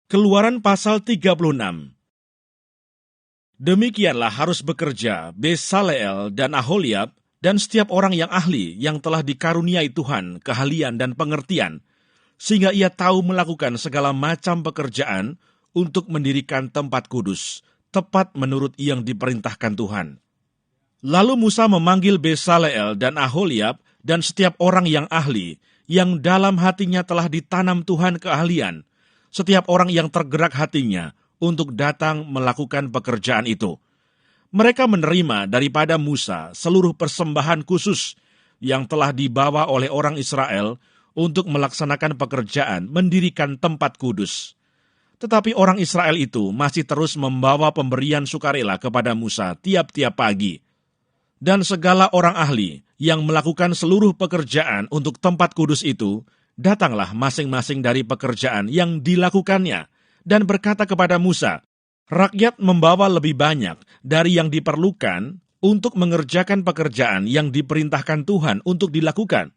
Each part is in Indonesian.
Keluaran pasal 36. Demikianlah harus bekerja Besaleel dan Aholiab dan setiap orang yang ahli yang telah dikaruniai Tuhan keahlian dan pengertian, sehingga ia tahu melakukan segala macam pekerjaan untuk mendirikan tempat kudus, tepat menurut yang diperintahkan Tuhan. Lalu Musa memanggil Besaleel dan Aholiab dan setiap orang yang ahli, yang dalam hatinya telah ditanam Tuhan keahlian, setiap orang yang tergerak hatinya untuk datang melakukan pekerjaan itu. Mereka menerima daripada Musa seluruh persembahan khusus yang telah dibawa oleh orang Israel untuk melaksanakan pekerjaan mendirikan tempat kudus. Tetapi orang Israel itu masih terus membawa pemberian sukarela kepada Musa tiap-tiap pagi. Dan segala orang ahli yang melakukan seluruh pekerjaan untuk tempat kudus itu, datanglah masing-masing dari pekerjaan yang dilakukannya, dan berkata kepada Musa, rakyat membawa lebih banyak dari yang diperlukan untuk mengerjakan pekerjaan yang diperintahkan Tuhan untuk dilakukan.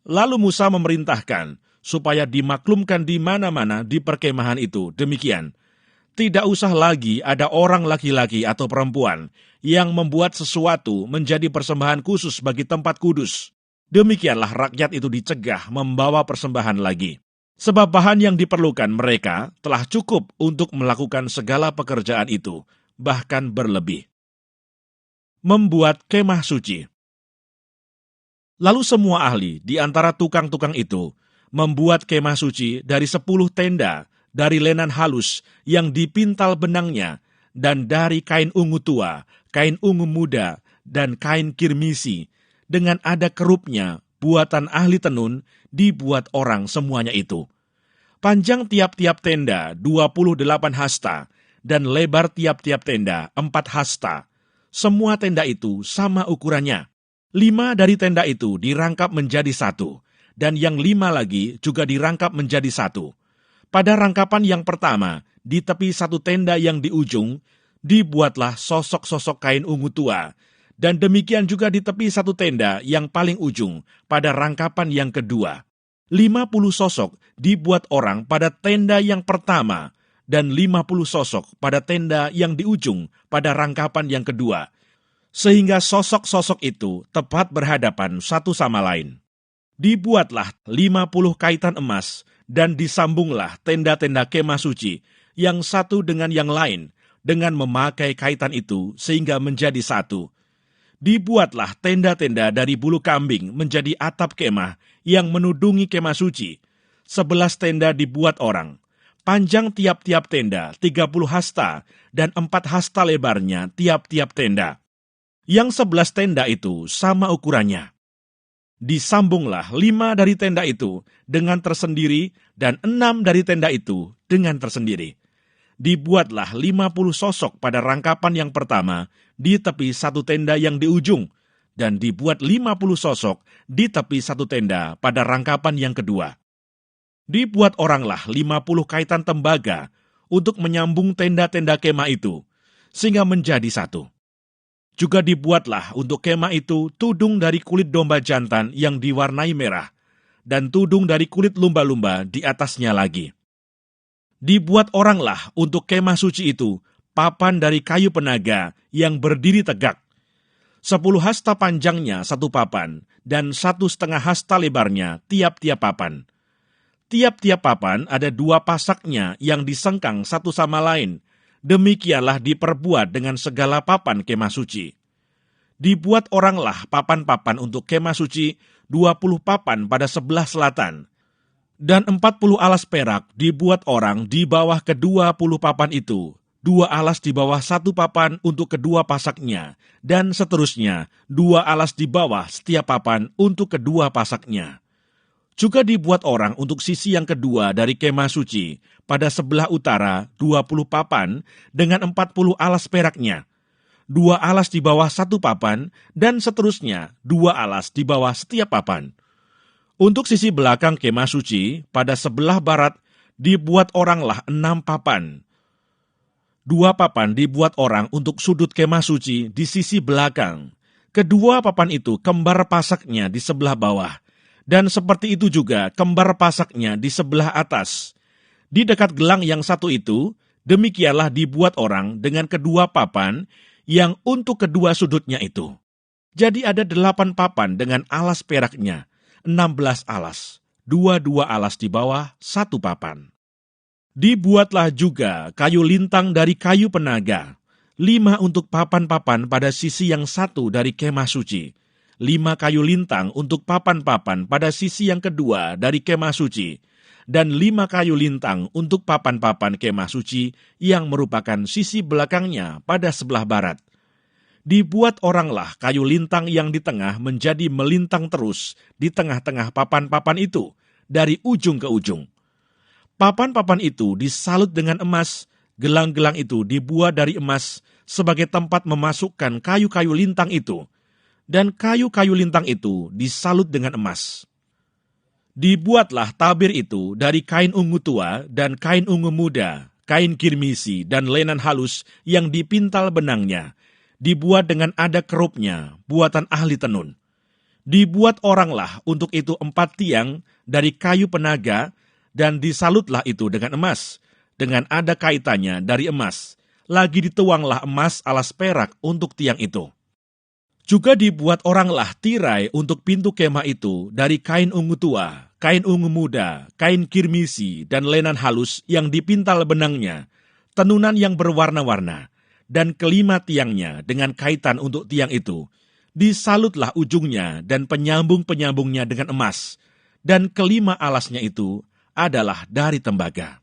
Lalu Musa memerintahkan supaya dimaklumkan di mana-mana di perkemahan itu demikian. Tidak usah lagi ada orang laki-laki atau perempuan yang membuat sesuatu menjadi persembahan khusus bagi tempat kudus. Demikianlah rakyat itu dicegah membawa persembahan lagi. Sebab bahan yang diperlukan mereka telah cukup untuk melakukan segala pekerjaan itu, bahkan berlebih. Membuat kemah suci. Lalu semua ahli di antara tukang-tukang itu membuat kemah suci dari 10 tenda, dari lenan halus yang dipintal benangnya, dan dari kain ungu tua, kain ungu muda, dan kain kirmisi, dengan ada kerupnya, buatan ahli tenun, dibuat orang semuanya itu. Panjang tiap-tiap tenda 28 hasta, dan lebar tiap-tiap tenda 4 hasta. Semua tenda itu sama ukurannya. 5 dari tenda itu dirangkap menjadi 1, dan yang 5 lagi juga dirangkap menjadi 1. Pada rangkapan yang pertama, di tepi satu tenda yang di ujung, dibuatlah sosok-sosok kain ungu tua, dan demikian juga di tepi satu tenda yang paling ujung, pada rangkapan yang kedua. 50 sosok dibuat orang pada tenda yang pertama, dan 50 sosok pada tenda yang di ujung, pada rangkapan yang kedua, sehingga sosok-sosok itu tepat berhadapan satu sama lain. Dibuatlah 50 kaitan emas, dan disambunglah tenda-tenda kemah suci, yang satu dengan yang lain, dengan memakai kaitan itu sehingga menjadi satu. Dibuatlah tenda-tenda dari bulu kambing menjadi atap kemah yang menudungi kemah suci. 11 tenda dibuat orang. Panjang tiap-tiap tenda 30 hasta, dan 4 hasta lebarnya tiap-tiap tenda. Yang 11 tenda itu sama ukurannya. Disambunglah 5 dari tenda itu dengan tersendiri, dan 6 dari tenda itu dengan tersendiri. Dibuatlah 50 sosok pada rangkapan yang pertama di tepi satu tenda yang di ujung, dan dibuat 50 sosok di tepi satu tenda pada rangkapan yang kedua. Dibuat oranglah 50 kaitan tembaga untuk menyambung tenda-tenda kemah itu, sehingga menjadi satu. Juga dibuatlah untuk kemah itu tudung dari kulit domba jantan yang diwarnai merah, dan tudung dari kulit lumba-lumba di atasnya lagi. Dibuat oranglah untuk kemah suci itu papan dari kayu penaga yang berdiri tegak. 10 hasta panjangnya satu papan, dan 1,5 hasta lebarnya tiap-tiap papan. Tiap-tiap papan ada 2 pasaknya yang disengkang satu sama lain. Demikianlah diperbuat dengan segala papan kemah suci. Dibuat oranglah papan-papan untuk kemah suci, 20 papan pada sebelah selatan. Dan 40 alas perak dibuat orang di bawah ke-20 papan itu. 2 alas di bawah satu papan untuk kedua pasaknya, dan seterusnya 2 alas di bawah setiap papan untuk kedua pasaknya. Juga dibuat orang untuk sisi yang kedua dari kemah suci, pada sebelah utara 20 papan dengan 40 alas peraknya. 2 alas di bawah satu papan, dan seterusnya 2 alas di bawah setiap papan. Untuk sisi belakang kemah suci, pada sebelah barat dibuat oranglah 6 papan. 2 papan dibuat orang untuk sudut kemah suci di sisi belakang. Kedua papan itu kembar pasaknya di sebelah bawah, dan seperti itu juga kembar pasaknya di sebelah atas. Di dekat gelang yang satu itu, demikianlah dibuat orang dengan kedua papan yang untuk kedua sudutnya itu. Jadi ada 8 papan dengan alas peraknya, 16 alas, 2 alas di bawah, 1 papan. Dibuatlah juga kayu lintang dari kayu penaga, 5 untuk papan-papan pada sisi yang satu dari kemah suci, 5 kayu lintang untuk papan-papan pada sisi yang kedua dari kemah suci, dan 5 kayu lintang untuk papan-papan kemah suci yang merupakan sisi belakangnya pada sebelah barat. Dibuat oranglah kayu lintang yang di tengah menjadi melintang terus di tengah-tengah papan-papan itu, dari ujung ke ujung. Papan-papan itu disalut dengan emas, gelang-gelang itu dibuat dari emas sebagai tempat memasukkan kayu-kayu lintang itu, dan kayu-kayu lintang itu disalut dengan emas. Dibuatlah tabir itu dari kain ungu tua dan kain ungu muda, kain kirmisi dan lenan halus yang dipintal benangnya, dibuat dengan ada kerupnya, buatan ahli tenun. Dibuat oranglah untuk itu 4 tiang dari kayu penaga, dan disalutlah itu dengan emas, dengan ada kaitannya dari emas. Lagi dituanglah emas alas perak untuk tiang itu. Juga dibuat oranglah tirai untuk pintu kemah itu dari kain ungu tua, kain ungu muda, kain kirmisi, dan lenan halus yang dipintal benangnya, tenunan yang berwarna-warna, dan kelima tiangnya dengan kaitan untuk tiang itu. Disalutlah ujungnya dan penyambung-penyambungnya dengan emas, dan kelima alasnya itu adalah dari tembaga.